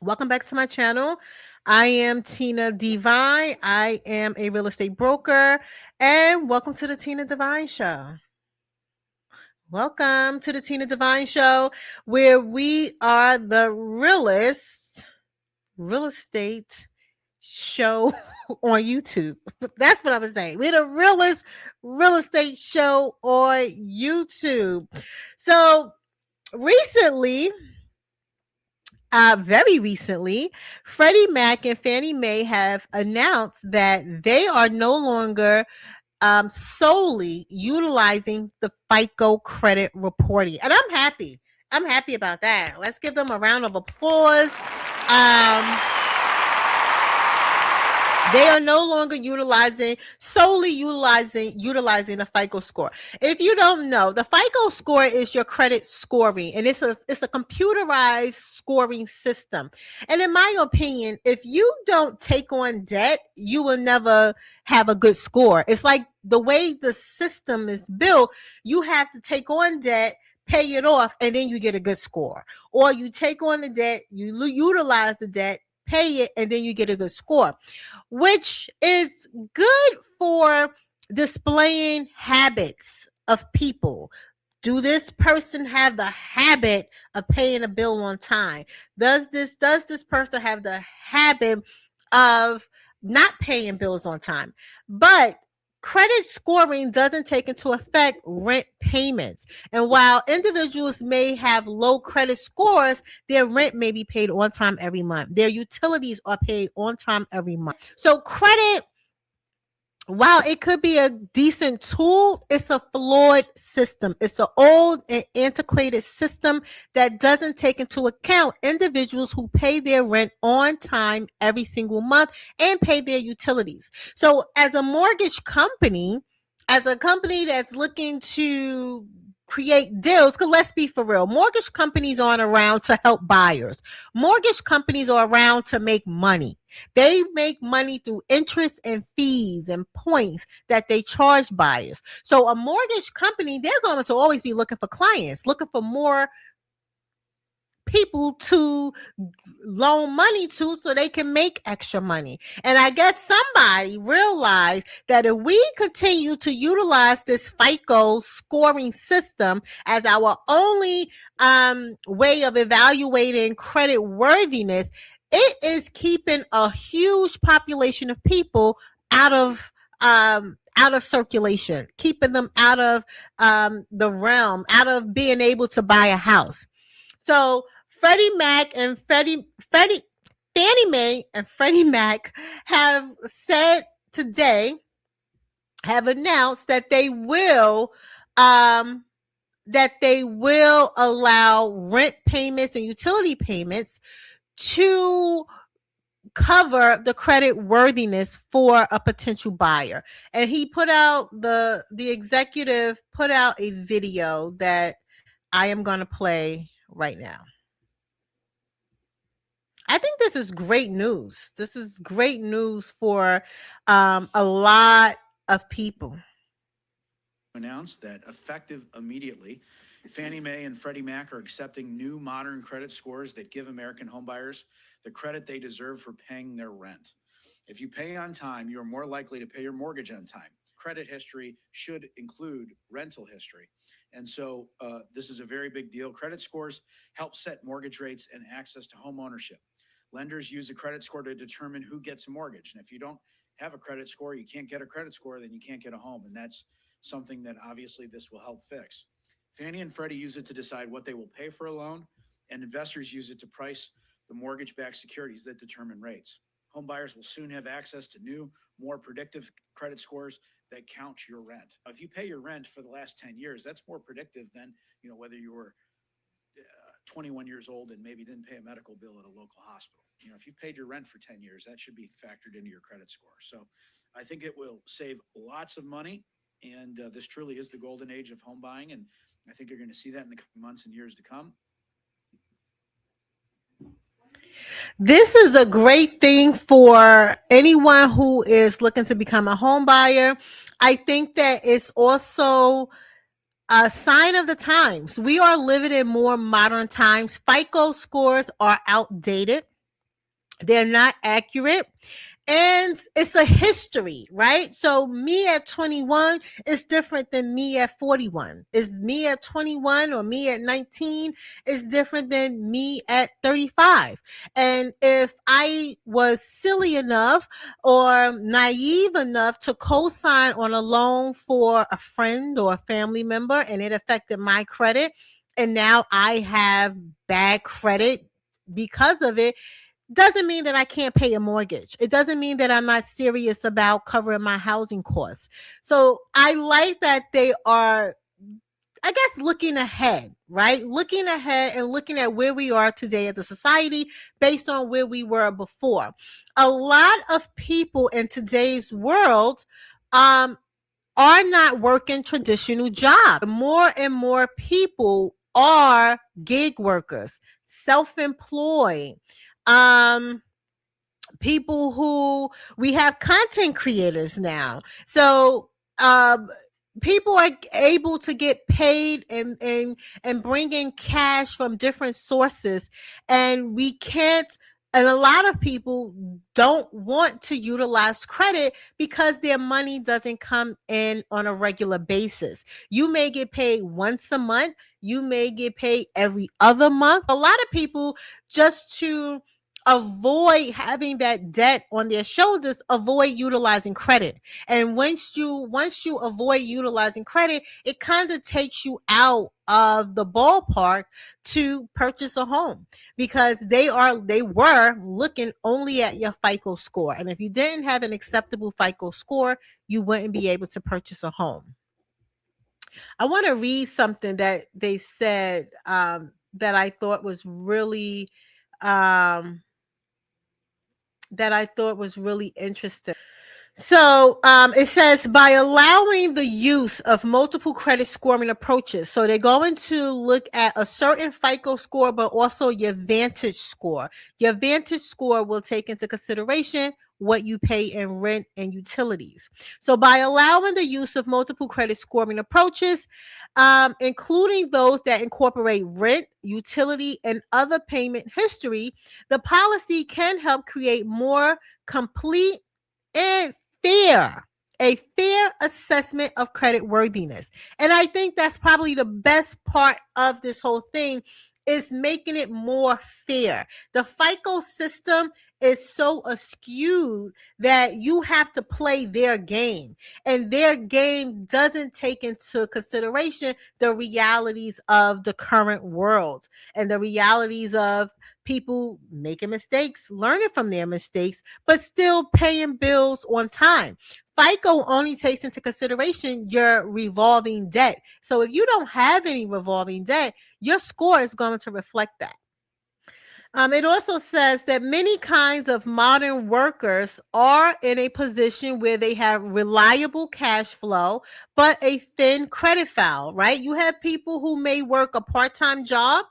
Welcome back to my channel. I am Tina Divine. I am a real estate broker, and welcome to the Tina Divine Show. Welcome to the Tina Divine Show, where we are the realest real estate show on YouTube. That's what I was saying. We're the realest real estate show on YouTube. So recently, very recently, Freddie Mac and Fannie Mae have announced that they are no longer solely utilizing the FICO credit reporting. And I'm happy. I'm happy about that. Let's give them a round of applause. They are no longer solely utilizing the FICO score. If you don't know, the FICO score is your credit scoring, and it's a computerized scoring system. And in my opinion, if you don't take on debt, you will never have a good score. It's like the way the system is built, you have to take on debt, pay it off, and then you get a good score. Or you take on the debt, you utilize the debt, pay it, and then you get a good score, which is good for displaying habits of people. Do this person have the habit of paying a bill on time? Does this person have the habit of not paying bills on time? But credit scoring doesn't take into effect rent payments. And while individuals may have low credit scores, their rent may be paid on time every month. Their utilities are paid on time every month. So credit, while it could be a decent tool, it's a flawed system. It's an old and antiquated system that doesn't take into account individuals who pay their rent on time every single month and pay their utilities. So as a mortgage company, as a company that's looking to create deals, because let's be for real, mortgage companies aren't around to help buyers. Mortgage companies are around to make money. They make money through interest and fees and points that they charge buyers. So a mortgage company, they're going to always be looking for clients, looking for more people to loan money to so they can make extra money. And I guess somebody realized that if we continue to utilize this FICO scoring system as our only way of evaluating credit worthiness, it is keeping a huge population of people out of circulation, keeping them out of the realm, out of being able to buy a house. So Fannie Mae and Freddie Mac have said today, have announced that they will allow rent payments and utility payments to cover the credit worthiness for a potential buyer. And he put out the executive put out a video that I am going to play right now. I think this is great news. This is great news for a lot of people. Announced that effective immediately, Fannie Mae and Freddie Mac are accepting new modern credit scores that give American homebuyers the credit they deserve for paying their rent. If you pay on time, you are more likely to pay your mortgage on time. Credit history should include rental history. And so this is a very big deal. Credit scores help set mortgage rates and access to home ownership. Lenders use a credit score to determine who gets a mortgage. And if you don't have a credit score, you can't get a credit score, then you can't get a home. And that's something that obviously this will help fix. Fannie and Freddie use it to decide what they will pay for a loan, and investors use it to price the mortgage-backed securities that determine rates. Home buyers will soon have access to new, more predictive credit scores that count your rent. If you pay your rent for the last 10 years, that's more predictive than, whether you were 21 years old and maybe didn't pay a medical bill at a local hospital. If you paid your rent for 10 years, that should be factored into your credit score. So I think it will save lots of money. And this truly is the golden age of home buying. And I think you're going to see that in the coming months and years to come. This is a great thing for anyone who is looking to become a home buyer. I think that it's also a sign of the times. We are living in more modern times. FICO scores are outdated. They're not accurate. And it's a history, right? So me at 21 is different than me at 41. Is me at 21 or me at 19 is different than me at 35. And if I was silly enough or naive enough to co-sign on a loan for a friend or a family member and it affected my credit, and now I have bad credit because of it, doesn't mean that I can't pay a mortgage. It doesn't mean that I'm not serious about covering my housing costs. So I like that they are, I guess, looking ahead, right? Looking ahead and looking at where we are today as a society based on where we were before. A lot of people in today's world are not working traditional jobs. More and more people are gig workers, self-employed, um, people who, we have content creators now. So um people are able to get paid and bring in cash from different sources, and we can't, and a lot of people don't want to utilize credit because their money doesn't come in on a regular basis. You may get paid once a month, you may get paid every other month. A lot of people, just to avoid having that debt on their shoulders, avoid utilizing credit. And once you avoid utilizing credit, it kind of takes you out of the ballpark to purchase a home, because they were looking only at your FICO score, and if you didn't have an acceptable FICO score, you wouldn't be able to purchase a home. I want to read something that they said, that I thought was really um, interesting. So it says, by allowing the use of multiple credit scoring approaches. So they're going to look at a certain FICO score, but also your Vantage score. Your Vantage score will take into consideration what you pay in rent and utilities. So by allowing the use of multiple credit scoring approaches, including those that incorporate rent, utility, and other payment history, the policy can help create more complete and fair, a fair assessment of credit worthiness. And I think that's probably the best part of this whole thing, is making it more fair. The FICO system is so askewed that you have to play their game, and their game doesn't take into consideration the realities of the current world and the realities of people making mistakes, learning from their mistakes, but still paying bills on time. FICO only takes into consideration your revolving debt. So if you don't have any revolving debt, your score is going to reflect that. It also says that many kinds of modern workers are in a position where they have reliable cash flow, but a thin credit file, right? You have people who may work a part-time job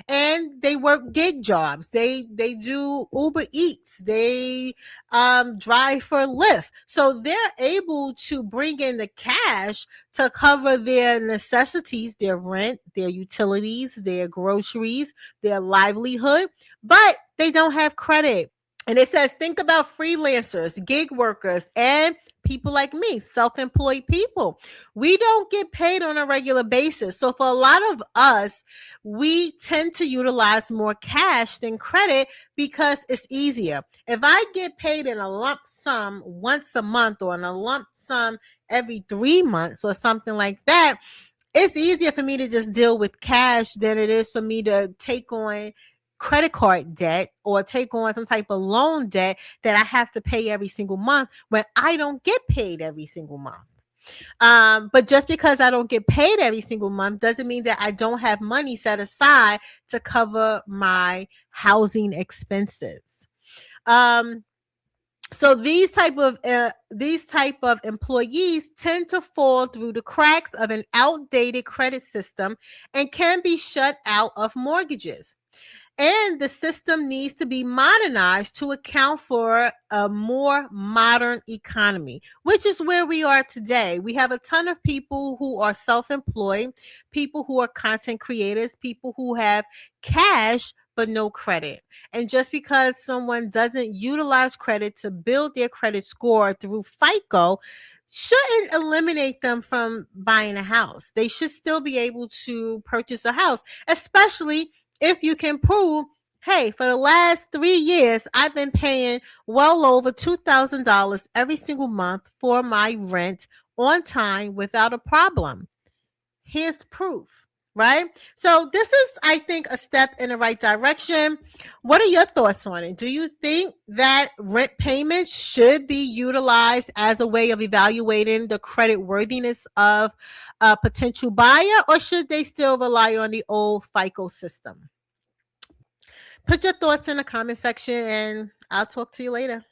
and they work gig jobs. They do Uber Eats. They drive for Lyft. So they're able to bring in the cash to cover their necessities, their rent, their utilities, their groceries, their livelihood, but they don't have credit. And it says, think about freelancers, gig workers, and people like me, self-employed people. We don't get paid on a regular basis. So for a lot of us, we tend to utilize more cash than credit because it's easier. If I get paid in a lump sum once a month or in a lump sum every 3 months or something like that, it's easier for me to just deal with cash than it is for me to take on credit card debt or take on some type of loan debt that I have to pay every single month when I don't get paid every single month. But just because I don't get paid every single month doesn't mean that I don't have money set aside to cover my housing expenses. So these type of employees tend to fall through the cracks of an outdated credit system and can be shut out of mortgages. And the system needs to be modernized to account for a more modern economy, which is where we are today. We have a ton of people who are self-employed, people who are content creators, people who have cash but no credit. And just because someone doesn't utilize credit to build their credit score through FICO shouldn't eliminate them from buying a house. They should still be able to purchase a house, especially if you can prove, hey, for the last 3 years, I've been paying well over $2,000 every single month for my rent on time without a problem. Here's proof, right? So this is, I think, a step in the right direction. What are your thoughts on it? Do you think that rent payments should be utilized as a way of evaluating the credit worthiness of a potential buyer, or should they still rely on the old FICO system? Put your thoughts in the comment section and I'll talk to you later.